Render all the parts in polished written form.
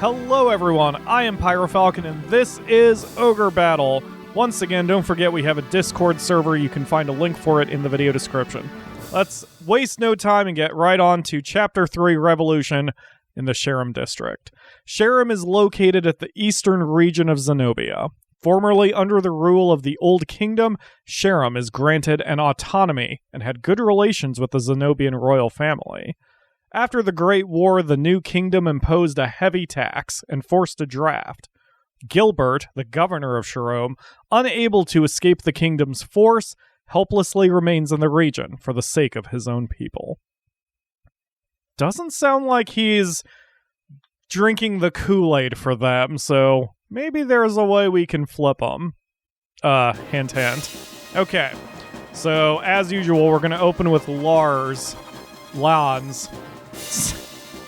Hello everyone, I am PyroFalkon and this is Ogre Battle. Once again, don't forget we have a Discord server. You can find a link for it in the video description. Let's waste no time and get right on to Chapter 3 Revolution in the Sharam district. Sharam is located at the eastern region of Zenobia. Formerly under the rule of the Old Kingdom, Sharam is granted an autonomy and had good relations with the Zenobian royal family. After the Great War, the new kingdom imposed a heavy tax and forced a draft. Gilbert, the governor of Sharam, unable to escape the kingdom's force, helplessly remains in the region for the sake of his own people. Doesn't sound like he's drinking the Kool-Aid for them, so maybe there's a way we can flip them. Hint, hint. Okay, so as usual, we're going to open with Lans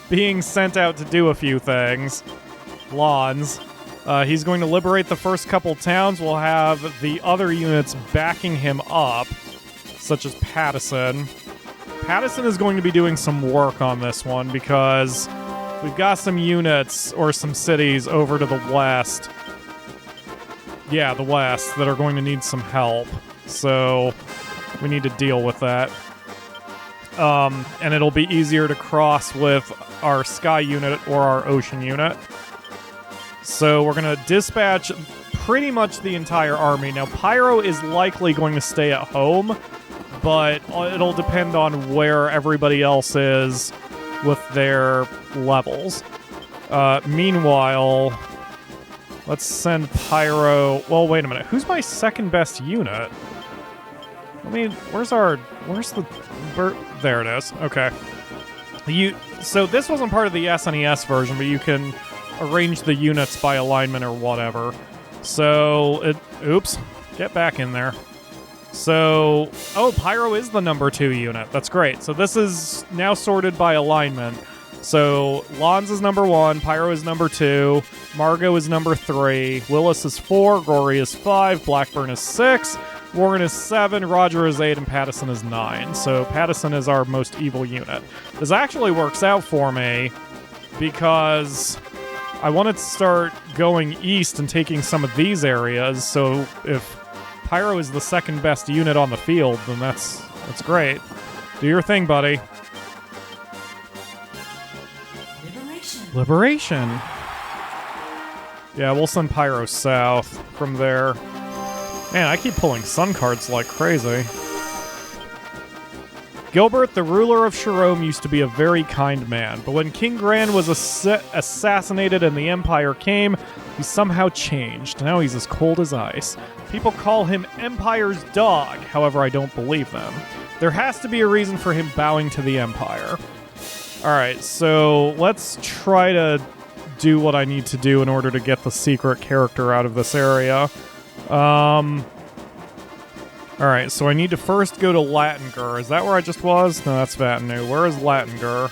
being sent out to do a few things. Lans. He's going to liberate the first couple towns. We'll have the other units backing him up, such as Pattison. Pattison is going to be doing some work on this one because we've got some units or some cities over to the west. Yeah, the west, that are going to need some help. So we need to deal with that. And it'll be easier to cross with our sky unit or our ocean unit. So we're going to dispatch pretty much the entire army. Now, Pyro is likely going to stay at home, but it'll depend on where everybody else is with their levels. Meanwhile, let's send Pyro... Well, wait a minute. Who's my second best unit? I mean, where's the... There it is. Okay. So this wasn't part of the SNES version, but you can arrange the units by alignment or whatever. So, oops. Get back in there. So, Pyro is the number 2 unit. That's great. So this is now sorted by alignment. So, Lans is number 1, Pyro is number 2, Margot is number 3, Willis is 4, Rory is 5, Blackburn is 6, Warren is 7, Roger is 8, and Pattison is 9. So Pattison is our most evil unit. This actually works out for me because I wanted to start going east and taking some of these areas, so if Pyro is the second best unit on the field, then that's great. Do your thing, buddy. Liberation. Yeah, we'll send Pyro south from there. Man, I keep pulling sun cards like crazy. Gilbert, the ruler of Sharam, used to be a very kind man, but when King Gran was assassinated and the Empire came, he somehow changed. Now he's as cold as ice. People call him Empire's dog, however I don't believe them. There has to be a reason for him bowing to the Empire. Alright, so let's try to do what I need to do in order to get the secret character out of this area. Alright, so I need to first go to Lattinger. Is that where I just was? No, that's Vatanu. Where is Lattinger?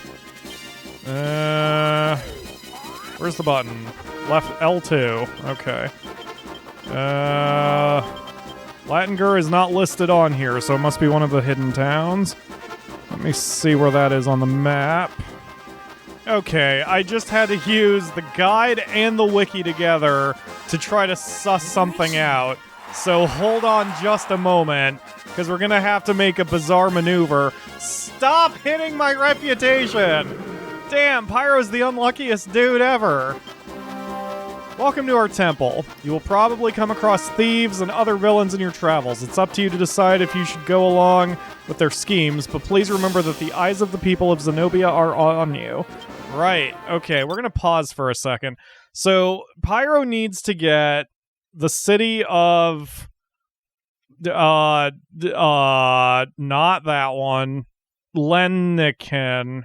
Where's the button? Left L2. Okay. Lattinger is not listed on here, so it must be one of the hidden towns. Let me see where that is on the map. Okay, I just had to use the guide and the wiki together to try to suss something out. So hold on just a moment, because we're going to have to make a bizarre maneuver. Stop hitting my reputation! Damn, Pyro's the unluckiest dude ever. Welcome to our temple. You will probably come across thieves and other villains in your travels. It's up to you to decide if you should go along with their schemes, but please remember that the eyes of the people of Zenobia are on you. Right, okay, we're going to pause for a second. So, Pyro needs to get the city of... not that one. Lenniken.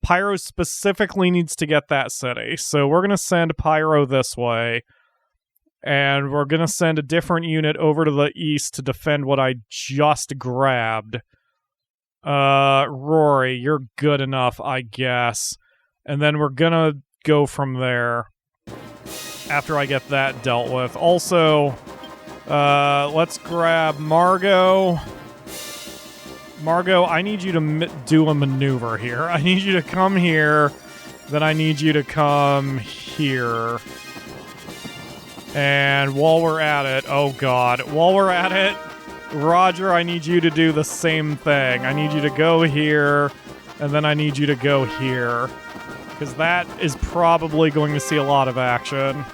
Pyro specifically needs to get that city. So we're going to send Pyro this way. And we're going to send a different unit over to the east to defend what I just grabbed. Rory, you're good enough, I guess. And then we're going to go from there after I get that dealt with. Also, let's grab Margot. Margot, I need you to do a maneuver here. I need you to come here Then I need you to come here. And while we're at it, oh god, while we're at it, Roger, I need you to do the same thing. I need you to go here, and then I need you to go here. Because that is probably going to see a lot of action.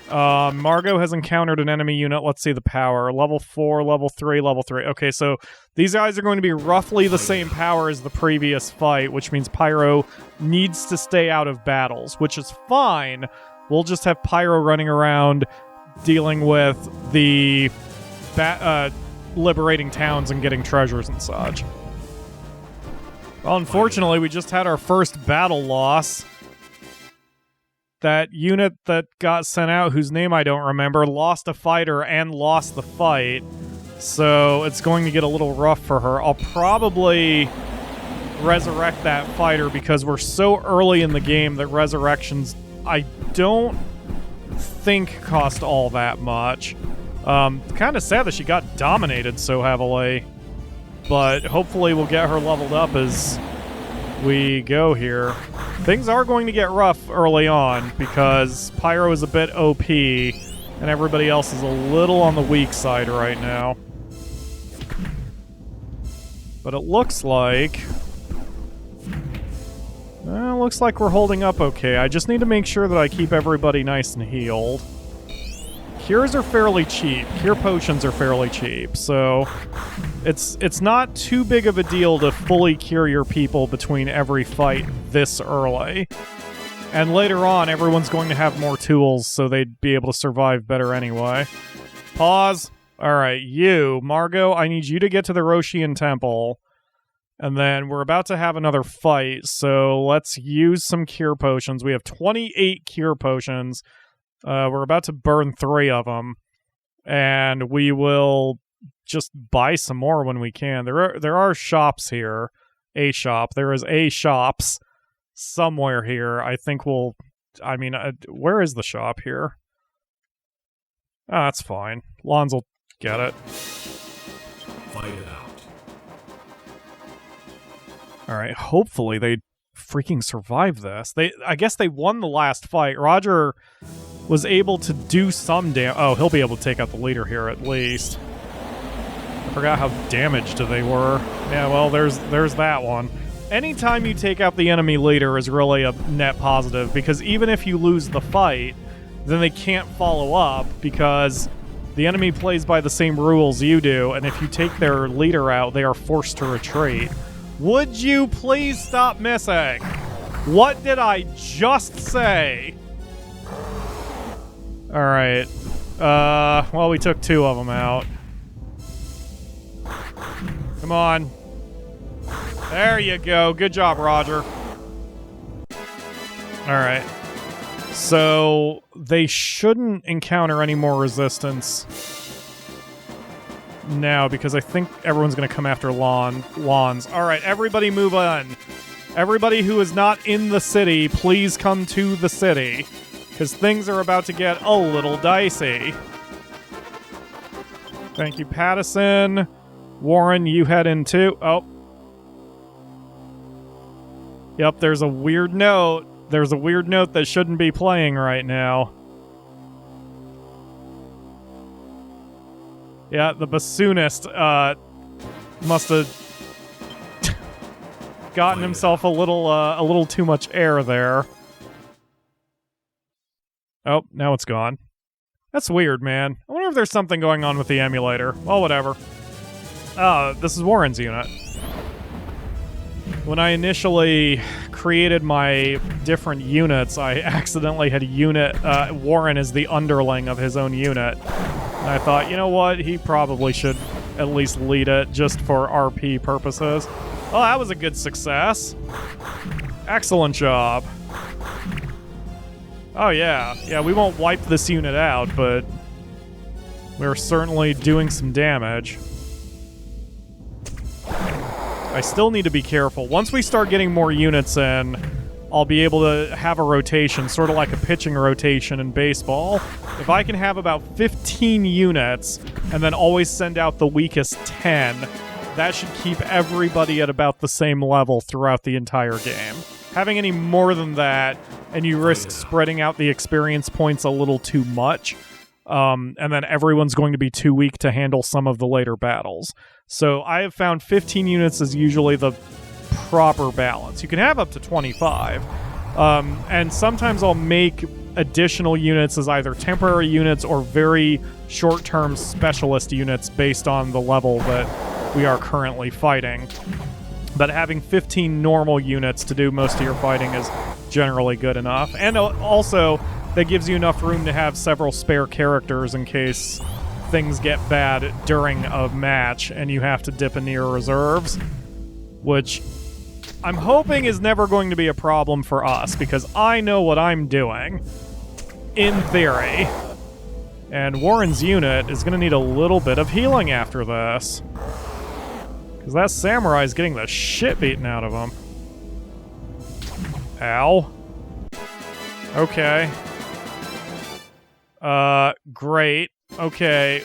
Margot has encountered an enemy unit. Let's see the power. Level 4, level 3, level 3. Okay, so these guys are going to be roughly the same power as the previous fight, which means Pyro needs to stay out of battles, which is fine. We'll just have Pyro running around dealing with the liberating towns and getting treasures and such. Well, unfortunately, we just had our first battle loss. That unit that got sent out, whose name I don't remember, lost a fighter and lost the fight. So it's going to get a little rough for her. I'll probably resurrect that fighter because we're so early in the game that resurrections, I don't think, cost all that much. Kind of sad that she got dominated so heavily. But hopefully we'll get her leveled up as we go here. Things are going to get rough early on because Pyro is a bit OP and everybody else is a little on the weak side right now. But it looks like... looks like we're holding up okay. I just need to make sure that I keep everybody nice and healed. Cures are fairly cheap. Cure potions are fairly cheap, so it's not too big of a deal to fully cure your people between every fight this early. And later on, everyone's going to have more tools, so they'd be able to survive better anyway. Pause. Alright, you, Margot, I need you to get to the Roshian Temple. And then we're about to have another fight, so let's use some cure potions. We have 28 cure potions. We're about to burn 3 of them, and we will just buy some more when we can. There are shops here. A shop. There is a shops somewhere here. I think we'll... I mean, where is the shop here? Oh, that's fine. Lons will get it. Fight it out. Alright, hopefully they freaking survive this. I guess they won the last fight. Roger was able to do some damage. Oh, he'll be able to take out the leader here at least. I forgot how damaged they were. Yeah, well, there's that one. Anytime you take out the enemy leader is really a net positive, because even if you lose the fight, then they can't follow up, because the enemy plays by the same rules you do, and if you take their leader out, they are forced to retreat. Would you please stop missing? What did I just say? Alright. Well, we took 2 of them out. Come on. There you go. Good job, Roger. Alright. So, they shouldn't encounter any more resistance now, because I think everyone's going to come after Lons. Alright, everybody move on. Everybody who is not in the city, please come to the city, because things are about to get a little dicey. Thank you, Pattison. Warren, you head in too. Oh. Yep, there's a weird note. There's a weird note that shouldn't be playing right now. Yeah, the bassoonist must have gotten himself a little too much air there. Oh, now it's gone. That's weird, man. I wonder if there's something going on with the emulator. Well, whatever. This is Warren's unit. When I initially created my different units, I accidentally had Warren as the underling of his own unit. And I thought, you know what? He probably should at least lead it just for RP purposes. Oh, that was a good success. Excellent job. Oh, yeah. Yeah, we won't wipe this unit out, but we're certainly doing some damage. I still need to be careful. Once we start getting more units in, I'll be able to have a rotation, sort of like a pitching rotation in baseball. If I can have about 15 units and then always send out the weakest 10, that should keep everybody at about the same level throughout the entire game. Having any more than that, and you risk spreading out the experience points a little too much. And then everyone's going to be too weak to handle some of the later battles. So I have found 15 units is usually the proper balance. You can have up to 25. And sometimes I'll make additional units as either temporary units or very short-term specialist units based on the level that we are currently fighting. But having 15 normal units to do most of your fighting is generally good enough. And also, that gives you enough room to have several spare characters in case things get bad during a match and you have to dip into your reserves, which I'm hoping is never going to be a problem for us because I know what I'm doing, in theory. And Warren's unit is going to need a little bit of healing after this. Because that samurai's getting the shit beaten out of him. Ow. Okay. Great. Okay.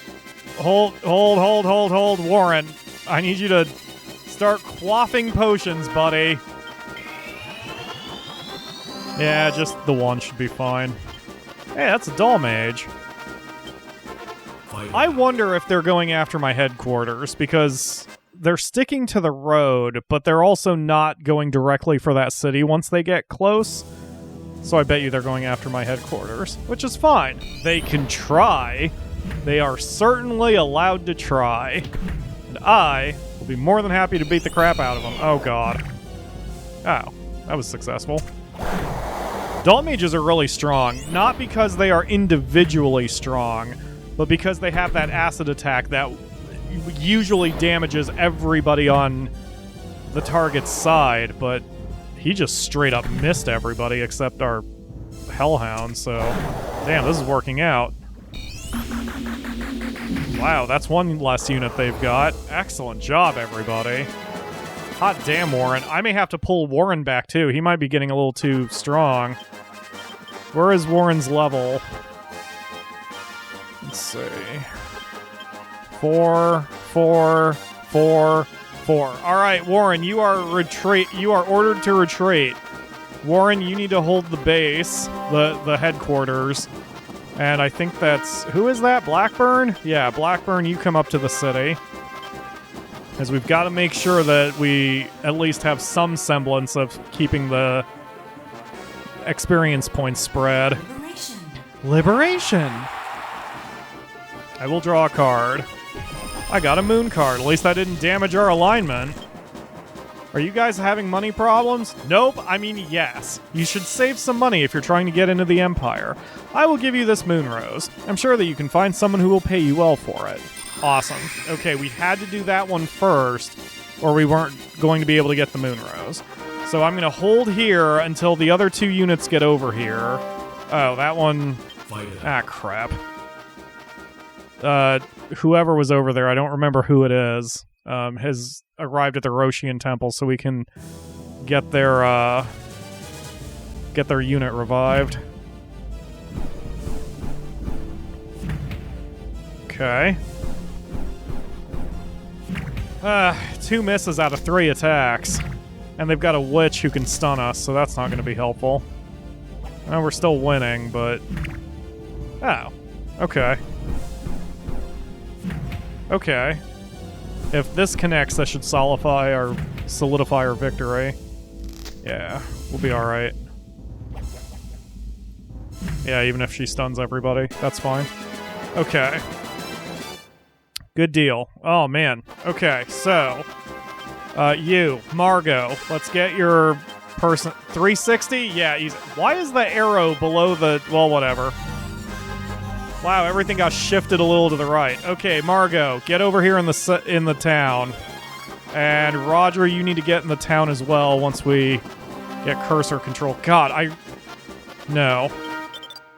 Hold, Warren. I need you to start quaffing potions, buddy. Yeah, just the one should be fine. Hey, that's a doll mage. I wonder if they're going after my headquarters, because they're sticking to the road, but they're also not going directly for that city once they get close. So I bet you they're going after my headquarters, which is fine. They can try. They are certainly allowed to try. And I will be more than happy to beat the crap out of them. Oh, God. Oh, that was successful. Doll mages are really strong, not because they are individually strong, but because they have that acid attack that usually damages everybody on the target's side, but he just straight up missed everybody except our hellhound, so damn, this is working out. Wow, that's one less unit they've got. Excellent job, everybody. Hot damn, Warren. I may have to pull Warren back, too. He might be getting a little too strong. Where is Warren's level? Let's see. 4, 4, 4, 4. All right, Warren, you are ordered to retreat. Warren, you need to hold the base, the headquarters. And I think that's... Who is that? Blackburn? Yeah, Blackburn, you come up to the city. Because we've got to make sure that we at least have some semblance of keeping the experience points spread. Liberation! I will draw a card. I got a moon card. At least that didn't damage our alignment. Are you guys having money problems? Nope. I mean, yes. You should save some money if you're trying to get into the Empire. I will give you this moon rose. I'm sure that you can find someone who will pay you well for it. Awesome. Okay, we had to do that one first, or we weren't going to be able to get the moon rose. So I'm going to hold here until the other two units get over here. Oh, that one... Ah, crap. Whoever was over there, I don't remember who it is, has arrived at the Roshian Temple, so we can get their unit revived. Okay. 2 misses out of 3 attacks. And they've got a witch who can stun us, so that's not going to be helpful. Well, we're still winning, but... Oh. Okay. Okay. If this connects, that should solidify our victory. Yeah, we'll be alright. Yeah, even if she stuns everybody, that's fine. Okay. Good deal. Oh, man. Okay, so... you, Margot, let's get your person... 360? Yeah, easy. Why is the arrow below the... Well, whatever. Wow, everything got shifted a little to the right. Okay, Margot, get over here in the town. And Roger, you need to get in the town as well once we get cursor control. God, No.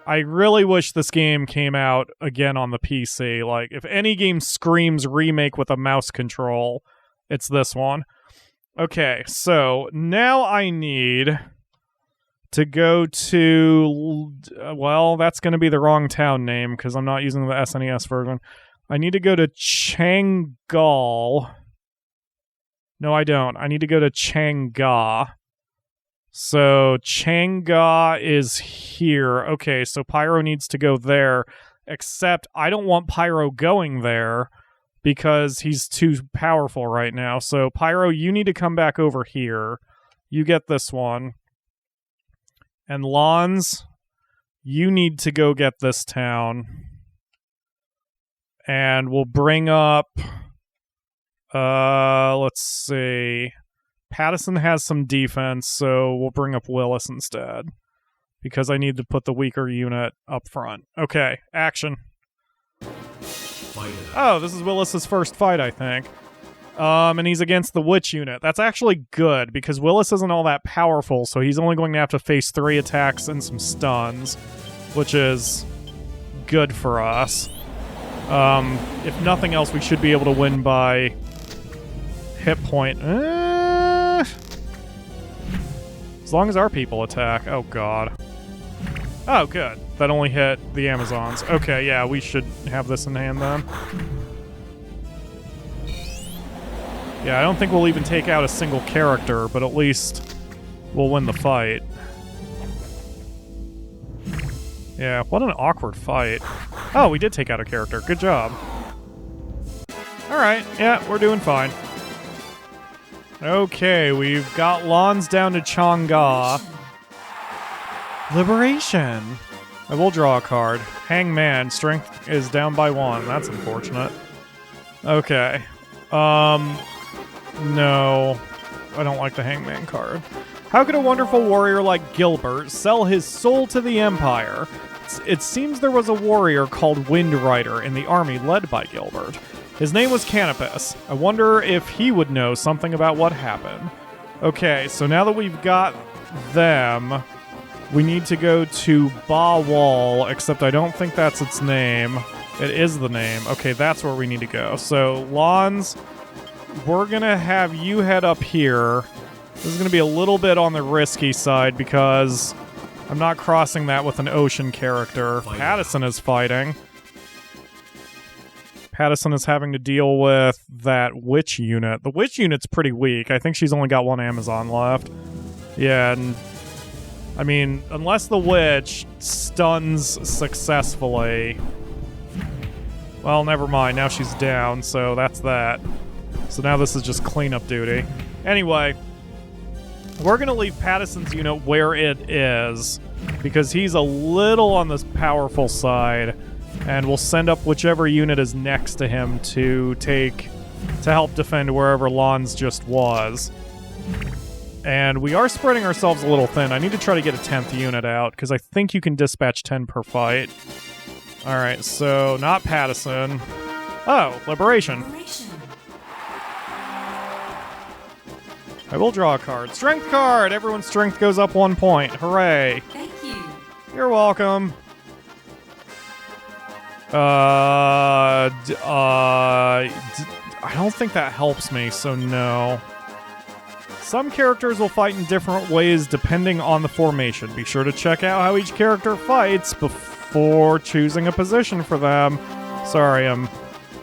I really wish this game came out again on the PC. Like, if any game screams remake with a mouse control, it's this one. Okay, so now I need to go to... Well, that's going to be the wrong town name because I'm not using the SNES version. I need to go to Changal. No, I don't. I need to go to Chang'e So Chang'e is here. Okay, so Pyro needs to go there. Except I don't want Pyro going there because he's too powerful right now. So Pyro, you need to come back over here. You get this one. And Lons, you need to go get this town. And we'll bring up... let's see... Pattison has some defense, so we'll bring up Willis instead. Because I need to put the weaker unit up front. Okay, action. Oh, this is Willis's first fight, I think. And he's against the witch unit. That's actually good, because Willis isn't all that powerful, so he's only going to have to face 3 attacks and some stuns, which is good for us. If nothing else, we should be able to win by hit point. As long as our people attack. Oh, God. Oh, good. That only hit the Amazons. Okay, yeah, we should have this in hand then. Yeah, I don't think we'll even take out a single character, but at least we'll win the fight. Yeah, what an awkward fight. Oh, we did take out a character. Good job. Alright, yeah, we're doing fine. Okay, we've got Lons down to Chang'e. Liberation! I will draw a card. Hangman, strength is down by 1. That's unfortunate. Okay. No. I don't like the Hangman card. How could a wonderful warrior like Gilbert sell his soul to the Empire? It seems there was a warrior called Wind Rider in the army led by Gilbert. His name was Canopus. I wonder if he would know something about what happened. Okay, so now that we've got them, we need to go to Ba Wall, except I don't think that's its name. It is the name. Okay, that's where we need to go. So, Lons, we're going to have you head up here. This is going to be a little bit on the risky side because I'm not crossing that with an ocean character. Pattison is fighting. Pattison is having to deal with that witch unit. The witch unit's pretty weak. I think she's only got 1 Amazon left. Yeah, and I mean, unless the witch stuns successfully... Well, never mind. Now she's down, so that's that. So now this is just cleanup duty. Anyway, we're going to leave Pattison's unit where it is, because he's a little on the powerful side, and we'll send up whichever unit is next to him to help defend wherever Lons just was. And we are spreading ourselves a little thin. I need to try to get a 10th unit out, because I think you can dispatch 10 per fight. Alright, so not Pattison. Oh, Liberation. I will draw a card. Strength card! Everyone's strength goes up 1 point. Hooray. Thank you. You're welcome. I don't think that helps me, so no. Some characters will fight in different ways depending on the formation. Be sure to check out how each character fights before choosing a position for them. Sorry, I'm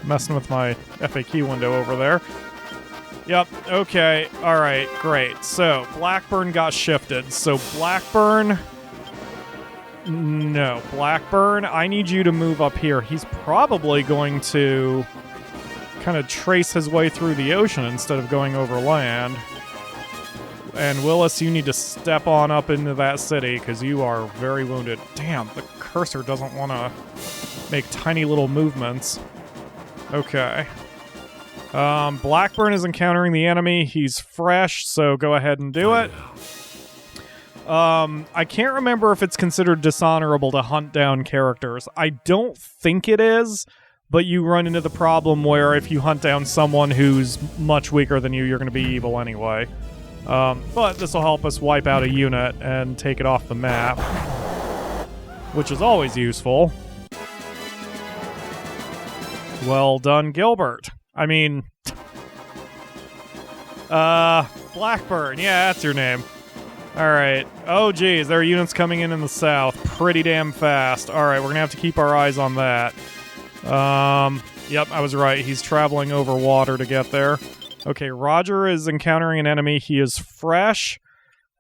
messing with my FAQ window over there. Yep, okay, alright, great. So, Blackburn got shifted. So, Blackburn... No, Blackburn, I need you to move up here. He's probably going to kind of trace his way through the ocean instead of going over land. And Willis, you need to step on up into that city because you are very wounded. Damn, the cursor doesn't want to make tiny little movements. Okay. Blackburn is encountering the enemy. He's fresh, so go ahead and do it. I can't remember if it's considered dishonorable to hunt down characters. I don't think it is, but you run into the problem where if you hunt down someone who's much weaker than you, you're going to be evil anyway. But this will help us wipe out a unit and take it off the map, which is always useful. Well done, Gilbert. I mean... Blackburn. Yeah, that's your name. Alright. Oh, geez. There are units coming in the south pretty damn fast. Alright, we're gonna have to keep our eyes on that. Yep, I was right. He's traveling over water to get there. Okay, Roger is encountering an enemy. He is fresh.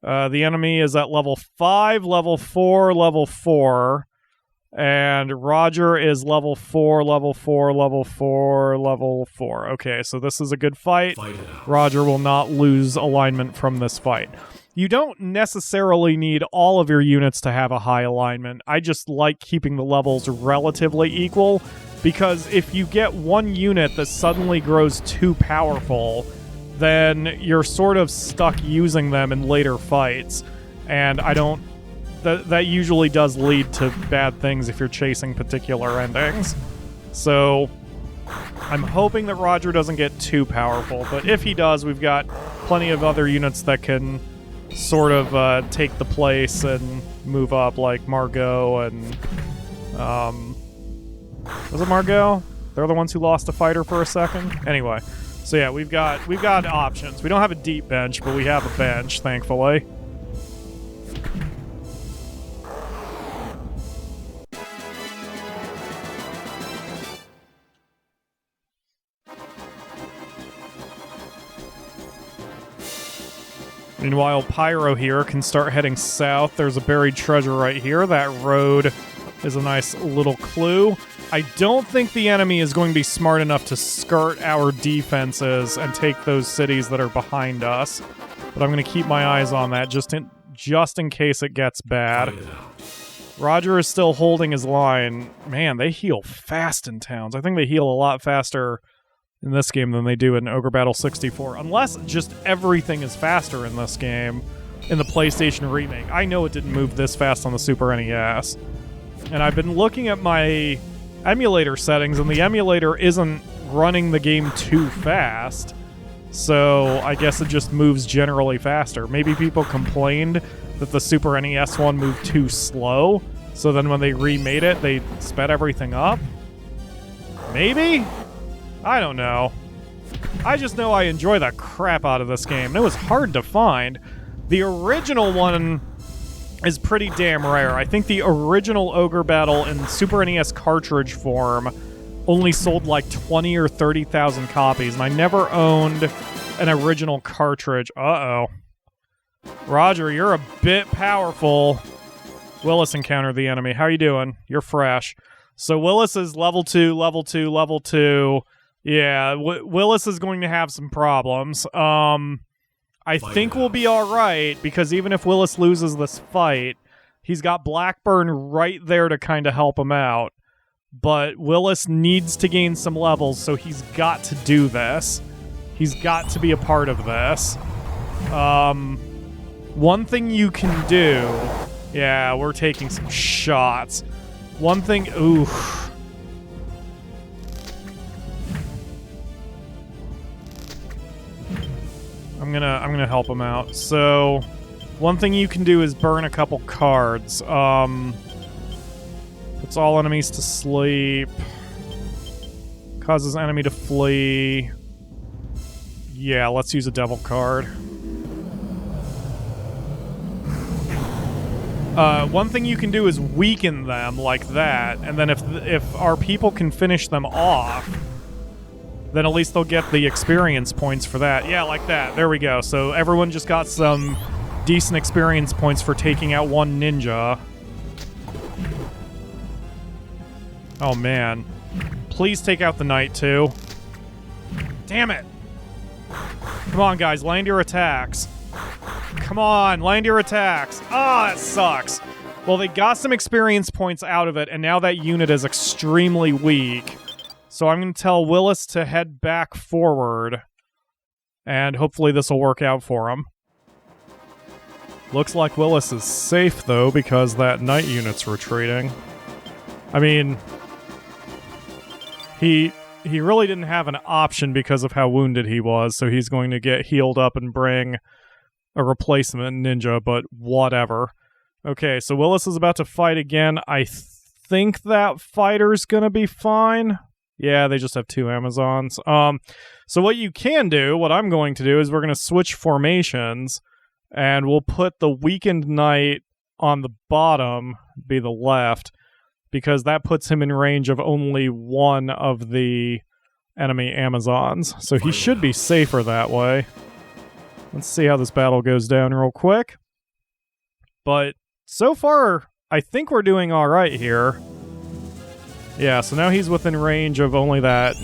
The enemy is at level 5, level 4, level 4. And Roger is level 4, level 4, level 4, level 4. Okay, so this is a good fight. Roger will not lose alignment from this fight. You don't necessarily need all of your units to have a high alignment. I just like keeping the levels relatively equal, because if you get one unit that suddenly grows too powerful, then you're sort of stuck using them in later fights. And I don't... That usually does lead to bad things if you're chasing particular endings. So I'm hoping that Roger doesn't get too powerful, but if he does, we've got plenty of other units that can sort of take the place and move up, like Margot and... was it Margot? They're the ones who lost a fighter for a second? Anyway, so yeah, we've got options. We don't have a deep bench, but we have a bench, thankfully. Meanwhile, Pyro here can start heading south. There's a buried treasure right here. That road is a nice little clue. I don't think the enemy is going to be smart enough to skirt our defenses and take those cities that are behind us. But I'm going to keep my eyes on that just in case it gets bad. Roger is still holding his line. Man, they heal fast in towns. I think they heal a lot faster in this game than they do in Ogre Battle 64. Unless just everything is faster in this game, in the PlayStation Remake. I know it didn't move this fast on the Super NES. And I've been looking at my emulator settings, and the emulator isn't running the game too fast. So I guess it just moves generally faster. Maybe people complained that the Super NES one moved too slow, so then when they remade it, they sped everything up? Maybe? I don't know. I just know I enjoy the crap out of this game, and it was hard to find. The original one is pretty damn rare. I think the original Ogre Battle in Super NES cartridge form only sold like 20 or 30,000 copies, and I never owned an original cartridge. Uh-oh. Roger, you're a bit powerful. Willis encountered the enemy. How you doing? You're fresh. So Willis is level 2, level 2, level 2. Yeah, Willis is going to have some problems. I think we'll be alright, because even if Willis loses this fight, he's got Blackburn right there to kind of help him out. But Willis needs to gain some levels, so he's got to do this. He's got to be a part of this. One thing you can do... Yeah, we're taking some shots. One thing... Oof. I'm gonna help him out. So, one thing you can do is burn a couple cards. Puts all enemies to sleep. Causes enemy to flee. Yeah, let's use a devil card. One thing you can do is weaken them like that, and then if our people can finish them off, then at least they'll get the experience points for that. Yeah, like that. There we go. So everyone just got some decent experience points for taking out one ninja. Oh, man. Please take out the knight, too. Damn it. Come on, guys. Land your attacks. Come on. Land your attacks. Ah, that sucks. Well, they got some experience points out of it, and now that unit is extremely weak. So I'm going to tell Willis to head back forward, and hopefully this will work out for him. Looks like Willis is safe, though, because that knight unit's retreating. I mean, he really didn't have an option because of how wounded he was, so he's going to get healed up and bring a replacement ninja, but whatever. Okay, so Willis is about to fight again. I think that fighter's going to be fine. Yeah, they just have 2 Amazons. So what you can do, what I'm going to do, is we're going to switch formations, and we'll put the weakened knight on the bottom, be the left, because that puts him in range of only one of the enemy Amazons. So he should be safer that way. Let's see how this battle goes down real quick. but so far, I think we're doing all right here. Yeah, so now he's within range of only that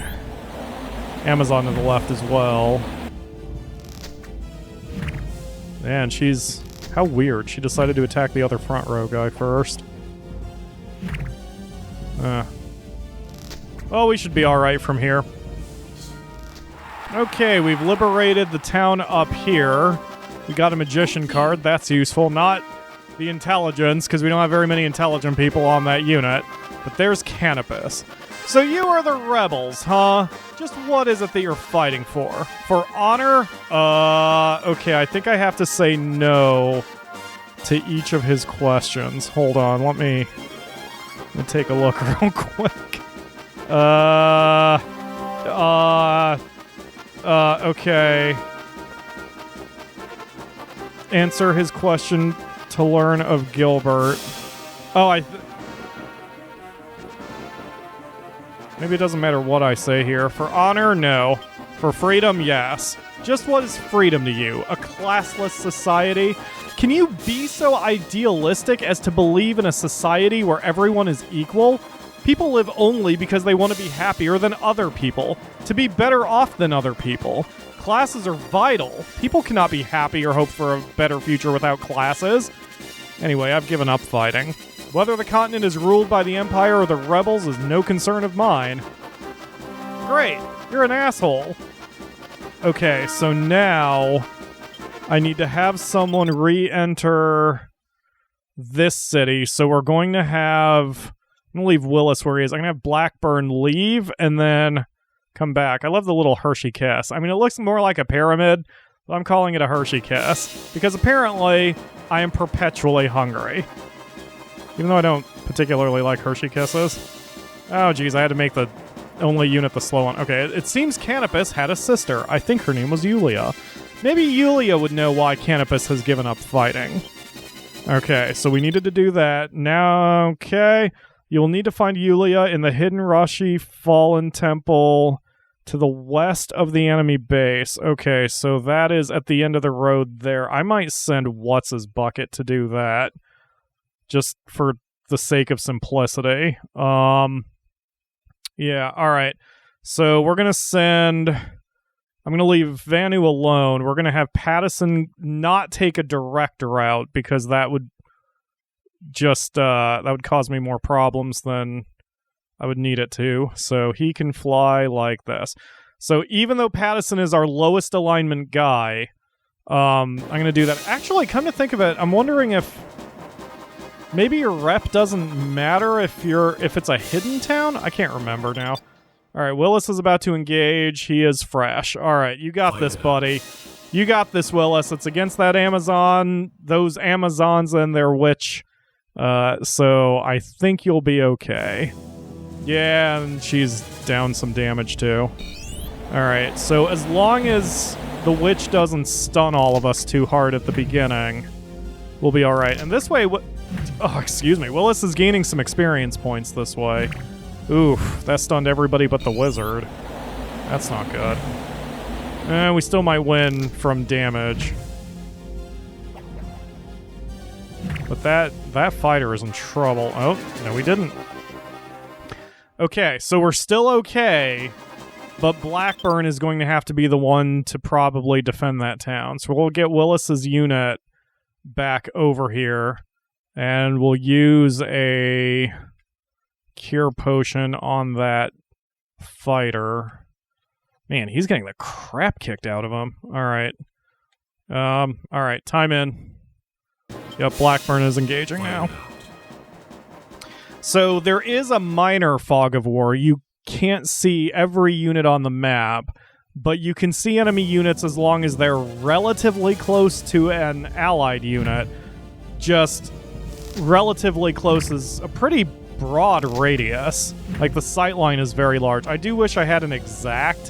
Amazon to the left as well. Man, she's... How weird. She decided to attack the other front row guy first. Well, we should be alright from here. Okay, we've liberated the town up here. We got a magician card. That's useful. Not the intelligence, because we don't have very many intelligent people on that unit. But there's Canopus. So you are the rebels, huh? Just what is it that you're fighting for? For honor? Okay, I think I have to say no to each of his questions. Hold on, let me take a look real quick. Okay. Answer his question to learn of Gilbert. Oh, maybe it doesn't matter what I say here. For honor, no. For freedom, yes. Just what is freedom to you? A classless society? Can you be so idealistic as to believe in a society where everyone is equal? People live only because they want to be happier than other people, to be better off than other people. Classes are vital. People cannot be happy or hope for a better future without classes. Anyway, I've given up fighting. Whether the continent is ruled by the Empire or the rebels is no concern of mine. Great, you're an asshole. Okay, so now I need to have someone re-enter this city. So we're going to have... I'm going to leave Willis where he is. I'm going to have Blackburn leave and then come back. I love the little Hershey kiss. I mean, it looks more like a pyramid, but I'm calling it a Hershey kiss because apparently I am perpetually hungry. Even though I don't particularly like Hershey kisses. Oh, geez, I had to make the only unit the slow one. Okay, it seems Canopus had a sister. I think her name was Yulia. Maybe Yulia would know why Canopus has given up fighting. Okay, so we needed to do that. Now, okay... You'll need to find Yulia in the hidden Rashi Fallen Temple to the west of the enemy base. Okay, so that is at the end of the road there. I might send What's-His-Bucket to do that, just for the sake of simplicity. Yeah, alright. So we're going to send... I'm going to leave Vanu alone. We're going to have Pattison not take a direct route, because that would just that would cause me more problems than I would need it to. So he can fly like this. So even though Pattison is our lowest alignment guy, I'm going to do that. Actually, come to think of it, I'm wondering if maybe your rep doesn't matter if it's a hidden town? I can't remember now. All right, Willis is about to engage. He is fresh. All right, you got this, buddy. You got this, Willis. It's against that Amazon, those Amazons and their witch. So I think you'll be okay. Yeah, and she's down some damage too. Alright, so as long as the witch doesn't stun all of us too hard at the beginning, we'll be alright. And this way, excuse me, Willis is gaining some experience points this way. Oof, that stunned everybody but the wizard. That's not good. We still might win from damage. But that fighter is in trouble. Oh, no, we didn't. Okay, so we're still okay, but Blackburn is going to have to be the one to probably defend that town. So we'll get Willis's unit back over here, and we'll use a cure potion on that fighter. Man, he's getting the crap kicked out of him. Alright. Alright, time in. Yep, Blackburn is engaging now. So there is a minor fog of war. You can't see every unit on the map, but you can see enemy units as long as they're relatively close to an allied unit. Just relatively close is a pretty broad radius. Like, the sightline is very large. I do wish I had an exact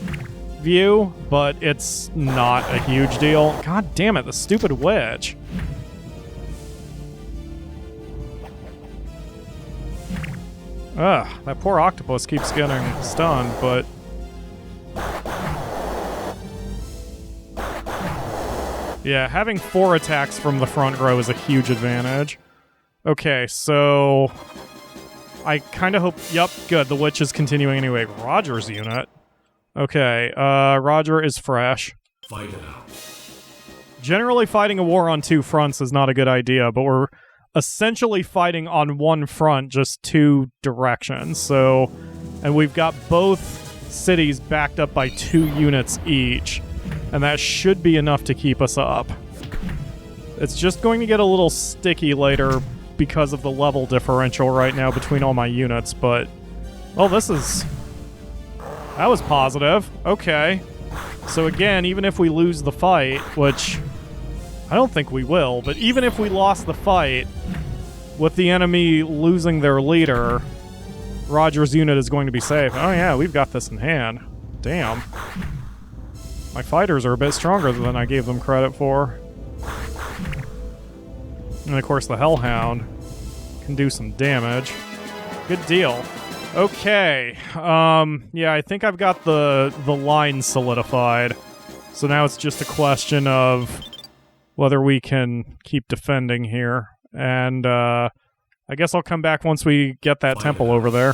view, but it's not a huge deal. God damn it, the stupid witch. Ugh, that poor octopus keeps getting stunned, but... Yeah, having 4 attacks from the front row is a huge advantage. Okay, so... I kind of hope... Yep, good. The witch is continuing anyway. Roger's unit. Okay, Roger is fresh. Fight it out. Generally, fighting a war on 2 fronts is not a good idea, but we're essentially fighting on 1 front, just 2 directions. So, and we've got both cities backed up by 2 units each, and that should be enough to keep us up. It's just going to get a little sticky later because of the level differential right now between all my units, but... Well, this is... That was positive. Okay. So again, even if we lose the fight, which I don't think we will, but even if we lost the fight, with the enemy losing their leader, Roger's unit is going to be safe. Oh yeah, we've got this in hand. Damn. My fighters are a bit stronger than I gave them credit for. And of course the Hellhound can do some damage. Good deal. Okay, yeah, I think I've got the line solidified. So now it's just a question of whether we can keep defending here. And, I guess I'll come back once we get that temple over there.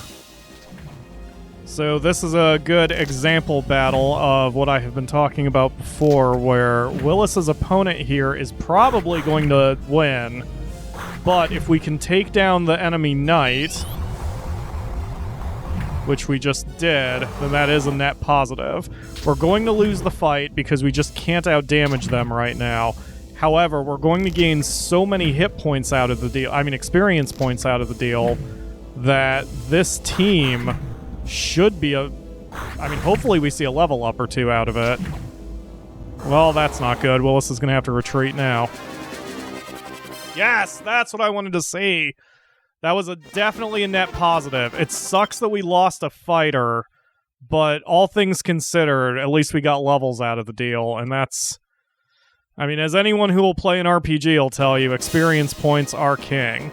So this is a good example battle of what I have been talking about before, where Willis's opponent here is probably going to win. But if we can take down the enemy knight... which we just did, then that is a net positive. We're going to lose the fight because we just can't outdamage them right now. However, we're going to gain so many hit points out of the deal, I mean experience points out of the deal, that this team should be a... I mean, hopefully we see a level up or 2 out of it. Well, that's not good. Willis is going to have to retreat now. Yes, that's what I wanted to see! That was definitely a net positive. It sucks that we lost a fighter, but all things considered, at least we got levels out of the deal, and that's... I mean, as anyone who will play an RPG will tell you, experience points are king.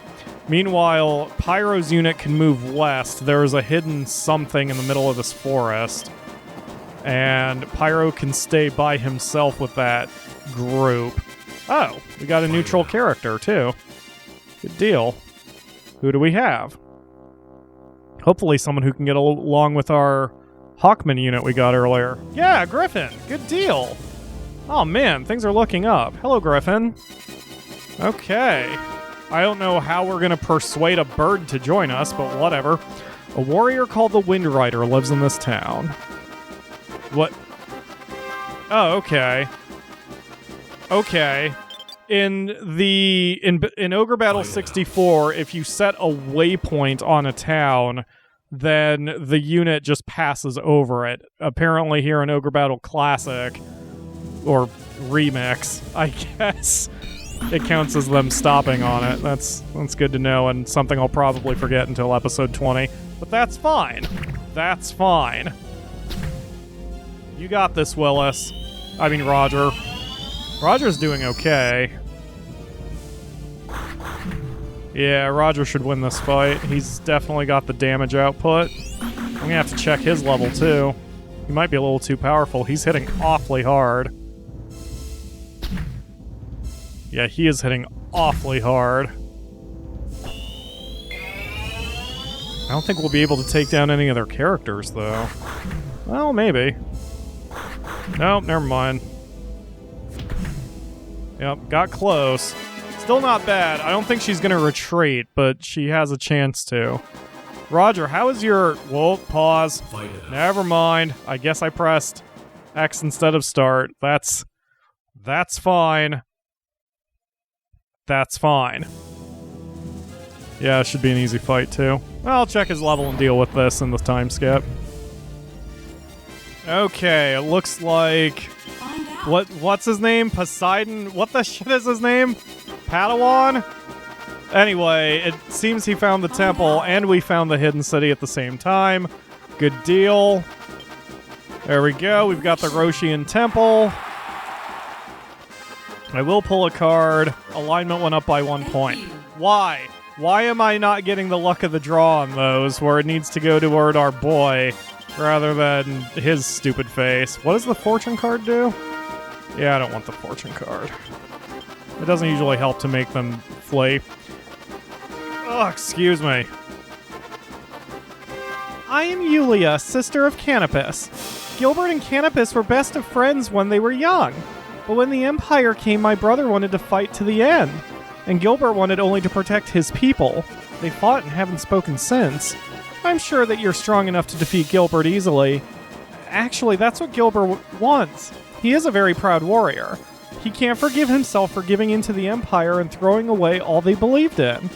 Meanwhile, Pyro's unit can move west. There is a hidden something in the middle of this forest, and Pyro can stay by himself with that group. Oh, we got a neutral character, too. Good deal. Who do we have? Hopefully someone who can get along with our Hawkman unit we got earlier. Yeah, Griffin! Good deal! Oh man, things are looking up. Hello, Griffin. Okay. I don't know how we're gonna persuade a bird to join us, but whatever. A warrior called the Wind Rider lives in this town. What? Oh, okay. Okay. In Ogre Battle 64, if you set a waypoint on a town, then the unit just passes over it. Apparently here in Ogre Battle Classic, or Remix, I guess, it counts as them stopping on it. That's good to know, and something I'll probably forget until episode 20. But that's fine. That's fine. You got this, Willis. I mean, Roger. Roger's doing okay. Yeah, Roger should win this fight. He's definitely got the damage output. I'm gonna have to check his level, too. He might be a little too powerful. He's hitting awfully hard. Yeah, he is hitting awfully hard. I don't think we'll be able to take down any of their characters, though. Well, maybe. Nope, never mind. Yep, got close. Still not bad. I don't think she's going to retreat, but she has a chance to. Roger, how is your... Whoa, pause. Never mind. I guess I pressed X instead of start. That's fine. That's fine. Yeah, it should be an easy fight, too. Well, I'll check his level and deal with this in the time skip. Okay, it looks like... What's his name? Poseidon? What the shit is his name? Padawan? Anyway, it seems he found the temple, and we found the hidden city at the same time. Good deal. There we go. We've got the Roshian temple. I will pull a card. Alignment went up by 1 point. Why? Why am I not getting the luck of the draw on those, where it needs to go toward our boy, rather than his stupid face? What does the fortune card do? Yeah, I don't want the fortune card. It doesn't usually help to make them flee. Oh, excuse me. I am Yulia, sister of Canopus. Gilbert and Canopus were best of friends when they were young. But when the Empire came, my brother wanted to fight to the end. And Gilbert wanted only to protect his people. They fought and haven't spoken since. I'm sure that you're strong enough to defeat Gilbert easily. Actually, that's what Gilbert wants. He is a very proud warrior. He can't forgive himself for giving in to the Empire and throwing away all they believed in.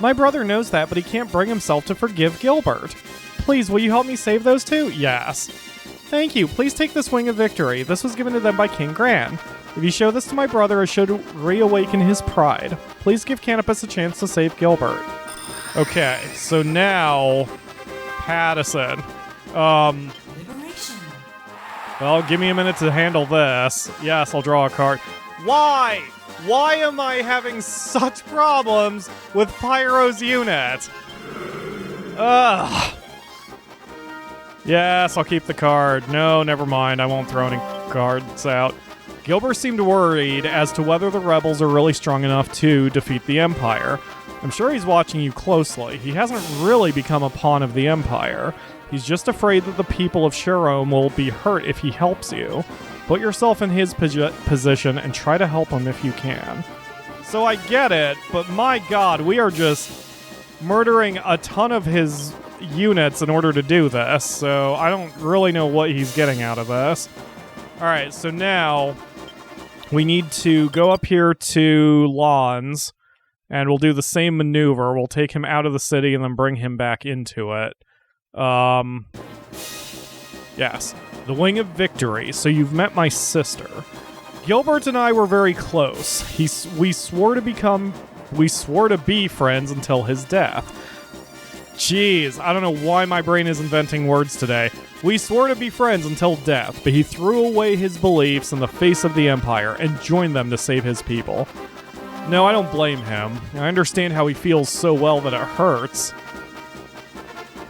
My brother knows that, but he can't bring himself to forgive Gilbert. Please, will you help me save those two? Yes. Thank you. Please take this Wing of Victory. This was given to them by King Gran. If you show this to my brother, it should reawaken his pride. Please give Canopus a chance to save Gilbert. Okay, so now... Pattison. Liberation. Well, give me a minute to handle this. Yes, I'll draw a card. Why? Why am I having such problems with Pyro's unit? Ugh. Yes, I'll keep the card. No, never mind. I won't throw any cards out. Gilbert seemed worried as to whether the rebels are really strong enough to defeat the Empire. I'm sure he's watching you closely. He hasn't really become a pawn of the Empire. He's just afraid that the people of Shirome will be hurt if he helps you. Put yourself in his position and try to help him if you can. So I get it, but my god, we are just murdering a ton of his units in order to do this, so I don't really know what he's getting out of this. Alright, so now we need to go up here to Lawns, and we'll do the same maneuver. We'll take him out of the city and then bring him back into it. Yes. The Wing of Victory. So you've met my sister. Gilbert and I were very close. We swore to be friends until his death. Jeez, I don't know why my brain is inventing words today. We swore to be friends until death, but he threw away his beliefs in the face of the Empire and joined them to save his people. No, I don't blame him. I understand how he feels so well that it hurts.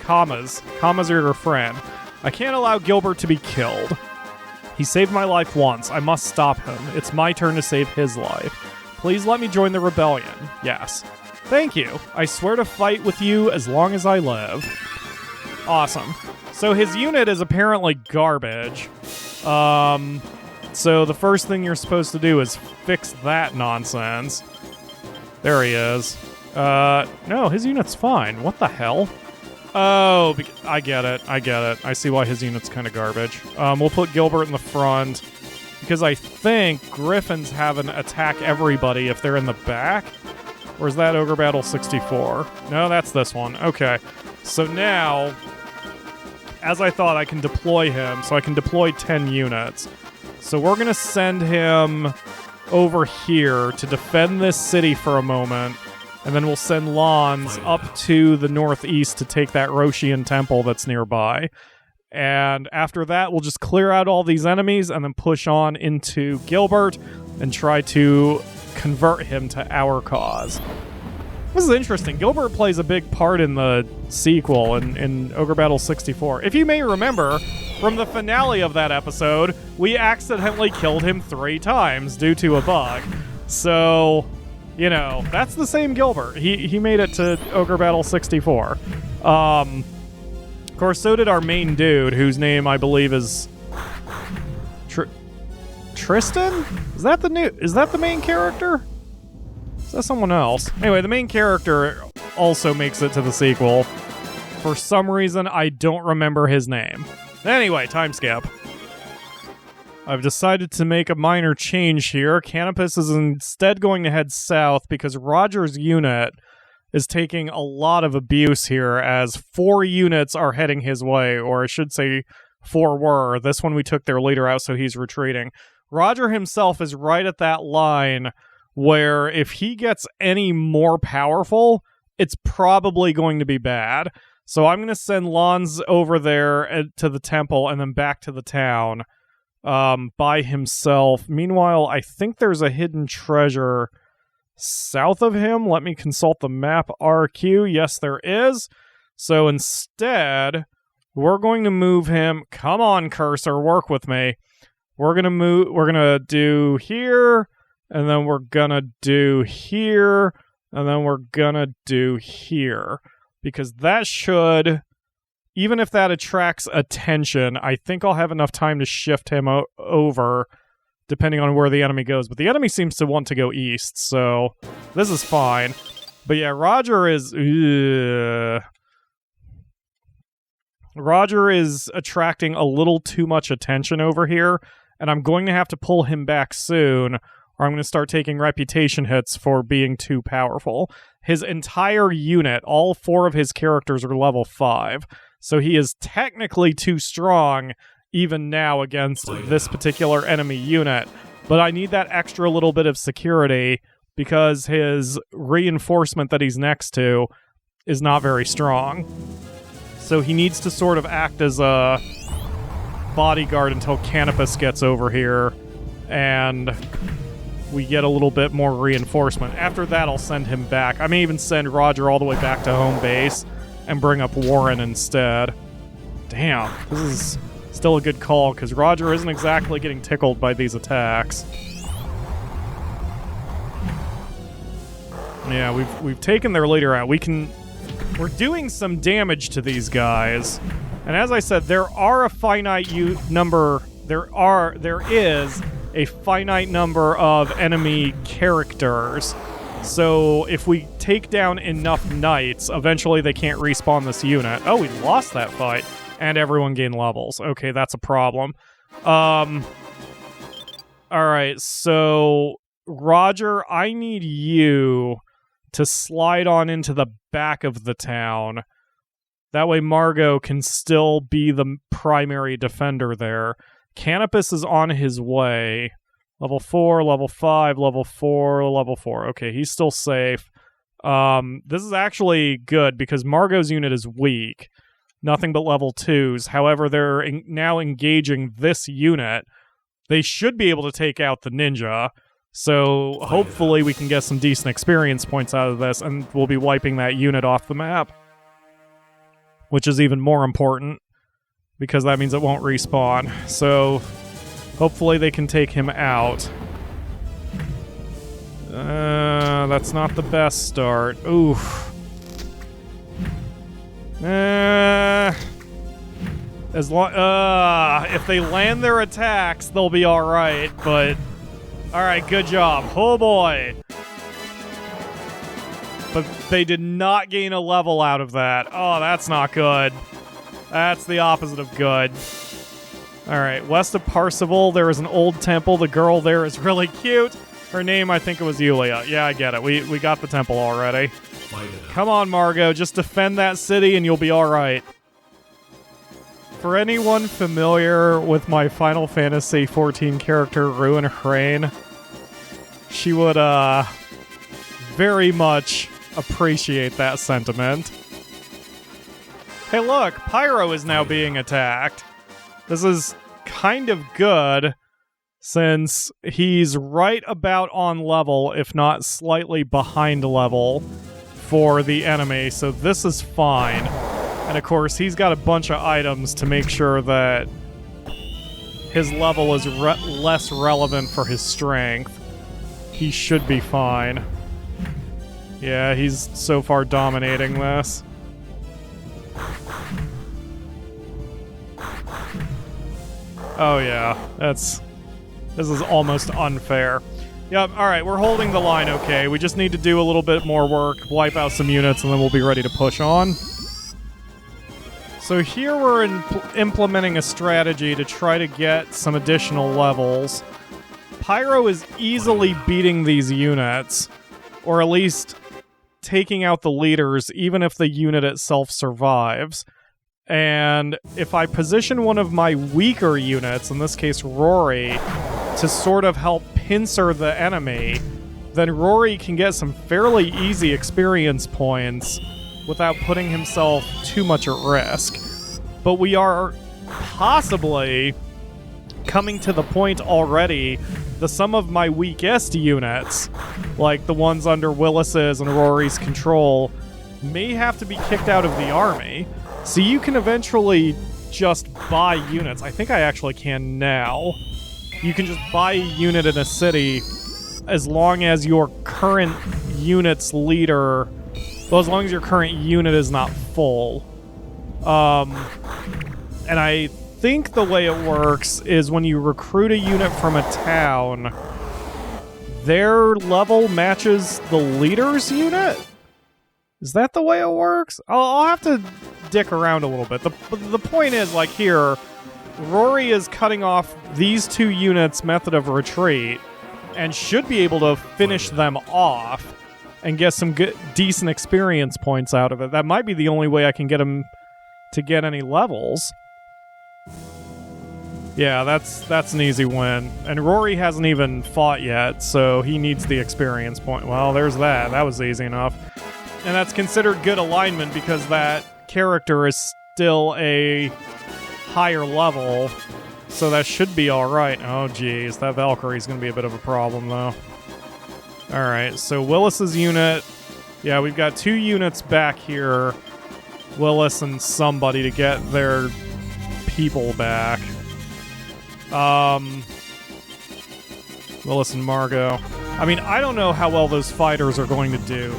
Commas. Commas are your friend. I can't allow Gilbert to be killed. He saved my life once. I must stop him. It's my turn to save his life. Please let me join the rebellion. Yes. Thank you. I swear to fight with you as long as I live. Awesome. So his unit is apparently garbage. So the first thing you're supposed to do is fix that nonsense. There he is. No, his unit's fine. What the hell? Oh, I get it. I see why his unit's kind of garbage. We'll put Gilbert in the front, because I think Griffins have an attack everybody if they're in the back. Or is that Ogre Battle 64? No, that's this one. Okay. So now, as I thought, I can deploy him. So I can deploy 10 units. So we're going to send him over here to defend this city for a moment. And then we'll send Lawns up to the northeast to take that Roshian temple that's nearby. And after that, we'll just clear out all these enemies and then push on into Gilbert and try to convert him to our cause. This is interesting. Gilbert plays a big part in the sequel in Ogre Battle 64. If you may remember, from the finale of that episode, we accidentally killed him 3 times due to a bug. So, you know, that's the same Gilbert. He made it to Ogre Battle 64. Of course, so did our main dude, whose name I believe is Tristan? Is that the main character? Is that someone else? Anyway, the main character also makes it to the sequel. For some reason, I don't remember his name. Anyway, time skip. I've decided to make a minor change here. Canopus is instead going to head south because Roger's unit is taking a lot of abuse here as 4 units are heading his way, or I should say 4 were. This one we took their leader out, so he's retreating. Roger himself is right at that line where if he gets any more powerful, it's probably going to be bad. So I'm going to send Lawns over there to the temple and then back to the town by himself. Meanwhile, I think there's a hidden treasure south of him. Let me consult the map RQ. Yes, there is. So instead, we're going to move him. Come on, cursor, work with me. we're gonna do here, and then we're gonna do here, and then we're gonna do here. Because that should, even if that attracts attention, I think I'll have enough time to shift him over, depending on where the enemy goes. But the enemy seems to want to go east, so this is fine. But yeah, Roger is attracting a little too much attention over here, and I'm going to have to pull him back soon, or I'm going to start taking reputation hits for being too powerful. His entire unit, all 4 of his characters are level 5, so he is technically too strong even now against this particular enemy unit, but I need that extra little bit of security because his reinforcement that he's next to is not very strong. So he needs to sort of act as a bodyguard until Canopus gets over here and we get a little bit more reinforcement. After that, I'll send him back. I may even send Roger all the way back to home base and bring up Warren instead. Damn, this is still a good call, because Roger isn't exactly getting tickled by these attacks. Yeah, we've taken their leader out. We're doing some damage to these guys. And as I said, there is a finite number of enemy characters. So if we take down enough knights, eventually they can't respawn this unit. Oh, we lost that fight. And everyone gained levels. Okay, that's a problem. Alright, so Roger, I need you to slide on into the back of the town. That way Margot can still be the primary defender there. Canopus is on his way. Level 4, level 5, level 4, level 4. Okay, he's still safe. This is actually good because Margot's unit is weak. Nothing but level 2s. However, they're now engaging this unit. They should be able to take out the ninja. So hopefully we can get some decent experience points out of this, and we'll be wiping that unit off the map. Which is even more important, because that means it won't respawn. So hopefully they can take him out. That's not the best start. Oof. As long, if they land their attacks, they'll be all right. But all right, good job. Oh boy. But they did not gain a level out of that. Oh, that's not good. That's the opposite of good. All right, west of Parsival, there is an old temple. The girl there is really cute. Her name, I think it was Yulia. Yeah, I get it. We got the temple already. Come on, Margot. Just defend that city and you'll be all right. For anyone familiar with my Final Fantasy XIV character, Ruin Hrain, she would very much appreciate that sentiment. Hey, look, Pyro is now being attacked. This is kind of good, since he's right about on level, if not slightly behind level, for the enemy, so this is fine. And of course, he's got a bunch of items to make sure that his level is less relevant for his strength. He should be fine. Yeah, he's so far dominating this. Oh yeah, this is almost unfair. Yep, alright, we're holding the line okay. We just need to do a little bit more work, wipe out some units, and then we'll be ready to push on. So here we're implementing a strategy to try to get some additional levels. Pyro is easily beating these units, or at least taking out the leaders, even if the unit itself survives. And if I position one of my weaker units, in this case Rory, to sort of help pincer the enemy, then Rory can get some fairly easy experience points without putting himself too much at risk. But we are possibly coming to the point already that some of my weakest units, like the ones under Willis's and Rory's control, may have to be kicked out of the army. So you can eventually just buy units. I think I actually can now. you can just buy a unit in a city as long as your current unit's leader... Well, as long as your current unit is not full. And I think the way it works is when you recruit a unit from a town, their level matches the leader's unit? Is that the way it works? I'll have to dick around a little bit. The point is, like here, Rory is cutting off these 2 units' method of retreat and should be able to finish them off and get some good, decent experience points out of it. That might be the only way I can get him to get any levels. Yeah, that's an easy win. And Rory hasn't even fought yet, so he needs the experience point. Well, there's that. That was easy enough. And that's considered good alignment because that character is still a higher level, so that should be alright. Oh, geez. That Valkyrie's going to be a bit of a problem, though. Alright, so Willis's unit... Yeah, we've got 2 units back here. Willis and somebody to get their people back. Willis and Margot. I mean, I don't know how well those fighters are going to do.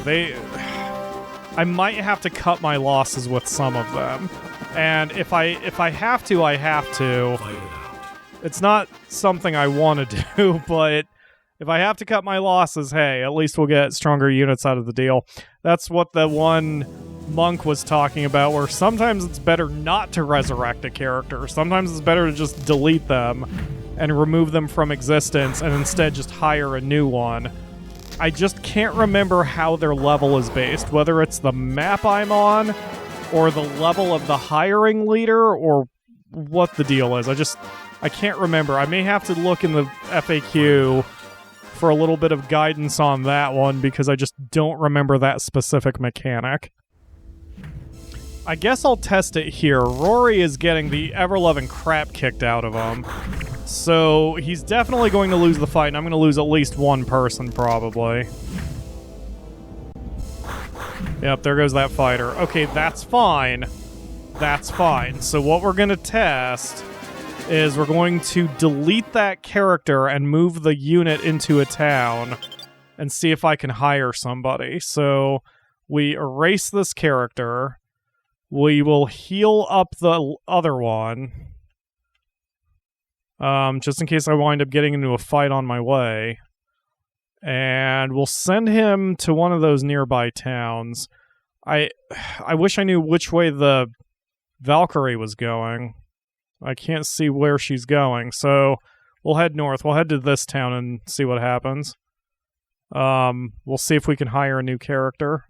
I might have to cut my losses with some of them. And if I have to, I have to. It's not something I want to do, but if I have to cut my losses, hey, at least we'll get stronger units out of the deal. That's what the one monk was talking about, where sometimes it's better not to resurrect a character. Sometimes it's better to just delete them and remove them from existence and instead just hire a new one. I just can't remember how their level is based, whether it's the map I'm on or the level of the hiring leader or what the deal is. I can't remember. I may have to look in the FAQ for a little bit of guidance on that one because I just don't remember that specific mechanic. I guess I'll test it here. Rory is getting the ever-loving crap kicked out of him. So he's definitely going to lose the fight, and I'm going to lose at least one person, probably. Yep, there goes that fighter. Okay, that's fine. That's fine. So what we're going to test is we're going to delete that character and move the unit into a town and see if I can hire somebody. So we erase this character. We will heal up the other one. Just in case I wind up getting into a fight on my way. And we'll send him to one of those nearby towns. I wish I knew which way the Valkyrie was going. I can't see where she's going, so we'll head north. We'll head to this town and see what happens. We'll see if we can hire a new character.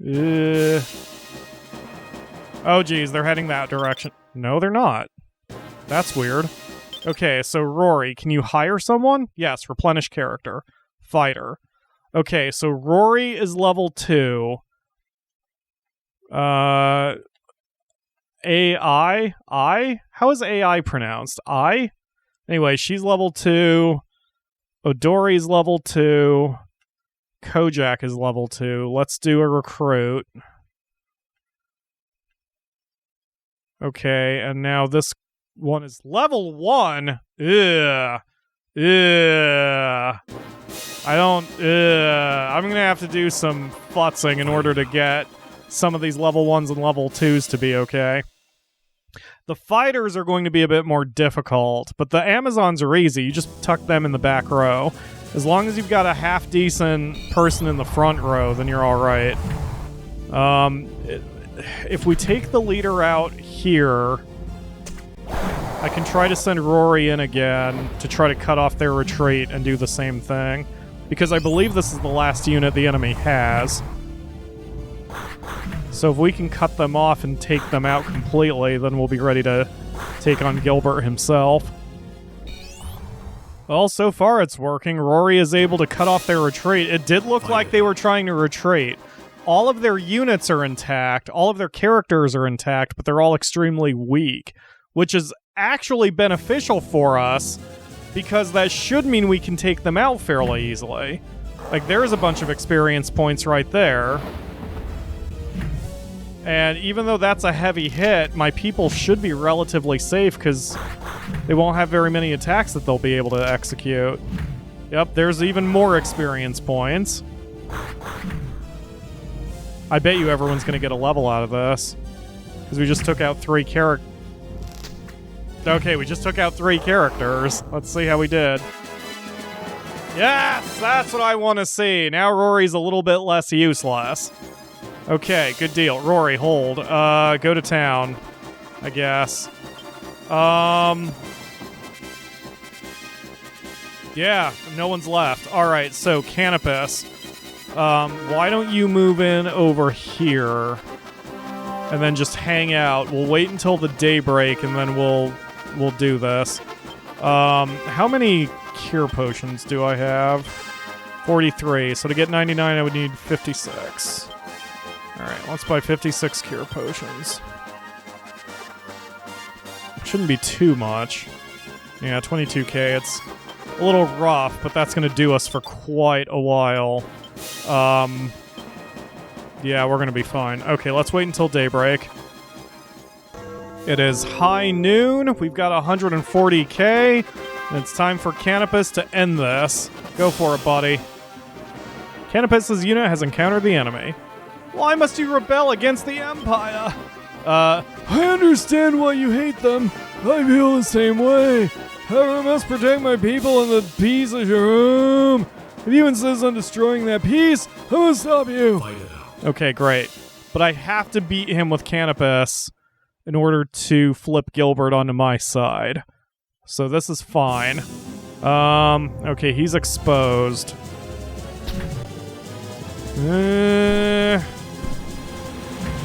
Oh, geez, they're heading that direction. No, they're not. That's weird. Okay, so Rory, can you hire someone? Yes, replenish character. Fighter. Okay, so Rory is level 2. AI? I? How is AI pronounced? I? Anyway, she's level 2. Odori's level 2. Kojak is level 2. Let's do a recruit. Okay, and now this one is level 1. Ugh. Ugh. I'm gonna have to do some futzing in order to get some of these level 1s and level 2s to be okay. The fighters are going to be a bit more difficult, but the Amazons are easy. You just tuck them in the back row. As long as you've got a half-decent person in the front row, then you're alright. If we take the leader out here, I can try to send Rory in again to try to cut off their retreat and do the same thing. Because I believe this is the last unit the enemy has. So if we can cut them off and take them out completely, then we'll be ready to take on Gilbert himself. Well, so far it's working. Rory is able to cut off their retreat. It did look like they were trying to retreat. All of their units are intact, all of their characters are intact, but they're all extremely weak, which is actually beneficial for us, because that should mean we can take them out fairly easily. Like, there's a bunch of experience points right there. And even though that's a heavy hit, my people should be relatively safe, because they won't have very many attacks that they'll be able to execute. Yep, there's even more experience points. I bet you everyone's going to get a level out of this. Because we just took out 3 characters. Okay, we just took out 3 characters. Let's see how we did. Yes, that's what I want to see. Now Rory's a little bit less useless. Okay, good deal. Rory, hold. Go to town, I guess. Yeah, no one's left. All right, so Canopus. Why don't you move in over here and then just hang out? We'll wait until the daybreak and then we'll do this. How many cure potions do I have? 43. So to get 99, I would need 56. All right, let's buy 56 cure potions. Shouldn't be too much. Yeah, 22k. It's a little rough, but that's going to do us for quite a while. Yeah, we're going to be fine. Okay, let's wait until daybreak. It is high noon. We've got 140k. And it's time for Canopus to end this. Go for it, buddy. Canopus's unit has encountered the enemy. Why must you rebel against the Empire? I understand why you hate them. I feel the same way. However, I must protect my people and the peace of your home. If you insist on destroying that peace, I will stop you. Fight it out. Okay, great. But I have to beat him with Canopus in order to flip Gilbert onto my side. So this is fine. Okay, he's exposed.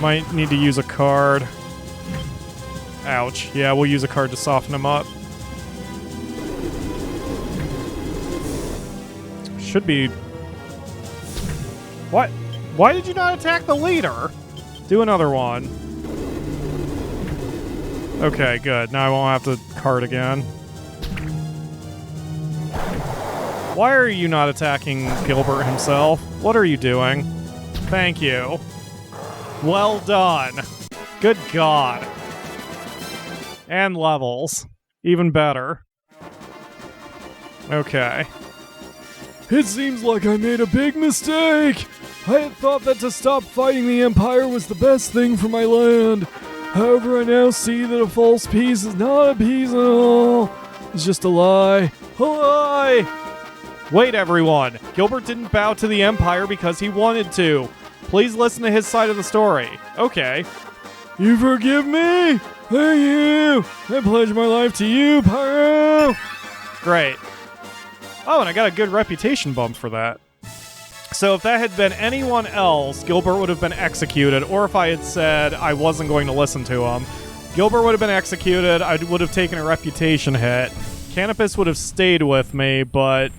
Might need to use a card. Ouch. Yeah, we'll use a card to soften him up. Should be... What? Why did you not attack the leader? Do another one. Okay, good. Now I won't have to card again. Why are you not attacking Gilbert himself? What are you doing? Thank you. Well done. Good God. And levels. Even better. Okay. It seems like I made a big mistake. I had thought that to stop fighting the Empire was the best thing for my land. However, I now see that a false peace is not a peace at all. It's just a lie. A lie! Wait, everyone. Gilbert didn't bow to the Empire because he wanted to. Please listen to his side of the story. Okay. You forgive me? Thank you. I pledge my life to you, Pyro. Great. Oh, and I got a good reputation bump for that. So if that had been anyone else, Gilbert would have been executed, or if I had said I wasn't going to listen to him, Gilbert would have been executed, I would have taken a reputation hit, Canopus would have stayed with me, but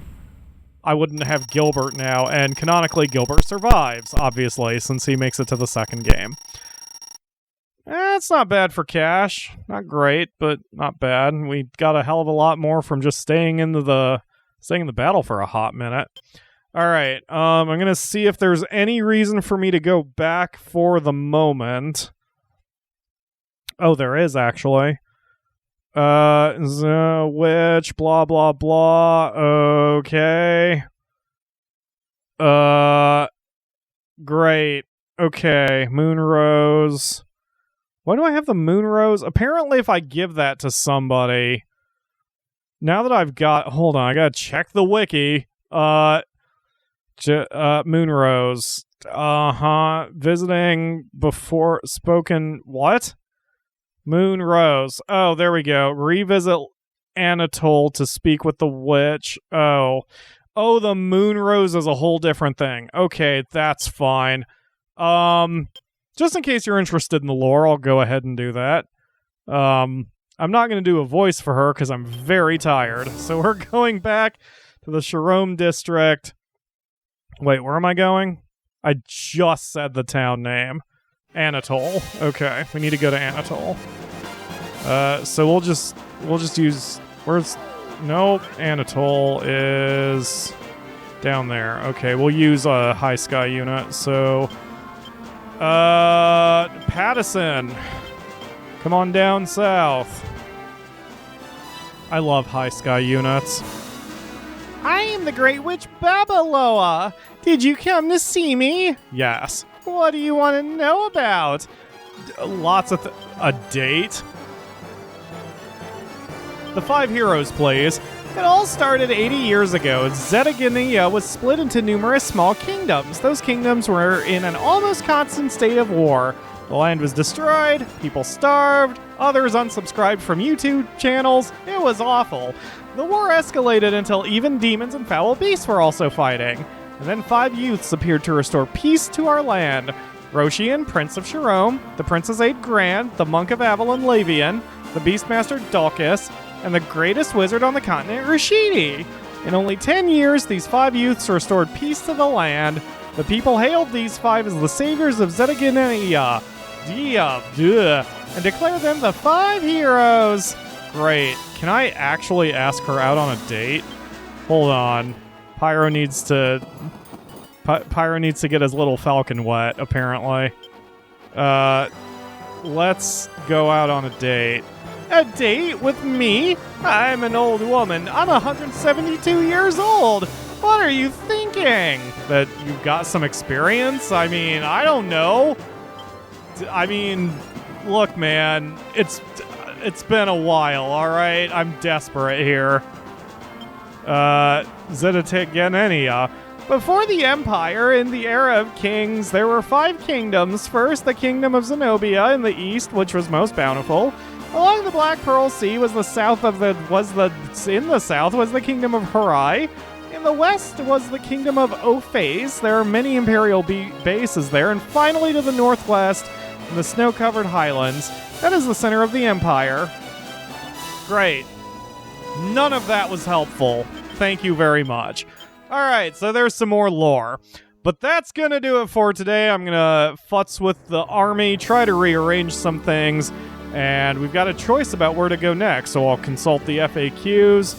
I wouldn't have Gilbert now, and canonically Gilbert survives, obviously, since he makes it to the second game. It's not bad for cash. Not great, but not bad. We got a hell of a lot more from just staying in the battle for a hot minute. All right, I'm going to see if there's any reason for me to go back for the moment. Oh, there is, actually. Which, blah, blah, blah. Okay. Great. Okay, Moon Rose. Why do I have the Moon Rose? Apparently, if I give that to somebody... Now that I've got... Hold on, I gotta check the wiki. Moon Rose. Visiting before spoken... What? Moon Rose. Oh, there we go. Revisit Anatole to speak with the witch. Oh, the Moon Rose is a whole different thing. Okay, that's fine. Just in case you're interested in the lore, I'll go ahead and do that. I'm not going to do a voice for her because I'm very tired. So we're going back to the Sharome district. Wait, where am I going? I just said the town name. Anatole. Okay, we need to go to Anatole. So we'll just use... Where's... Nope, Anatole is down there. Okay, we'll use a high sky unit. So, Pattison, come on down south. I love high sky units. I am the Great Witch Babaloa. Did you come to see me? Yes. What do you want to know about? Lots of a date? The 5 heroes, please. It all started 80 years ago. Zetagania was split into numerous small kingdoms. Those kingdoms were in an almost constant state of war. The land was destroyed, people starved, others unsubscribed from YouTube channels. It was awful. The war escalated until even demons and foul beasts were also fighting. And then 5 youths appeared to restore peace to our land. Roshian, Prince of Sharome, the Princess Aid Grand, the Monk of Avalon Lavian, the Beastmaster Dalkus, and the greatest wizard on the continent, Rashidi. In only 10 years, these 5 youths restored peace to the land. The people hailed these 5 as the saviors of Zetagania, and declared them the 5 heroes. Great. Can I actually ask her out on a date? Hold on. Pyro needs to get his little falcon wet, apparently. Let's go out on a date. A date with me? I'm an old woman. I'm 172 years old. What are you thinking? That you've got some experience? I mean, I don't know. I mean, look, man, it's been a while, all right? I'm desperate here. Zetagania. Before the Empire, in the era of kings, there were 5 kingdoms. First, the kingdom of Zenobia in the east, which was most bountiful. Along the Black Pearl Sea in the south was the kingdom of Harai. In the west was the kingdom of Ophase. There are many imperial bases there. And finally to the northwest, in the snow-covered highlands, that is the center of the empire. Great. None of that was helpful. Thank you very much. Alright, so there's some more lore. But that's gonna do it for today. I'm gonna futz with the army, try to rearrange some things, and we've got a choice about where to go next, so I'll consult the FAQs.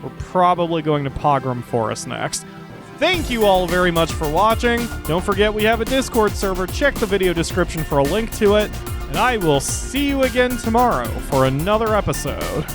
We're probably going to Pogrom Forest next. Thank you all very much for watching. Don't forget we have a Discord server. Check the video description for a link to it. And I will see you again tomorrow for another episode.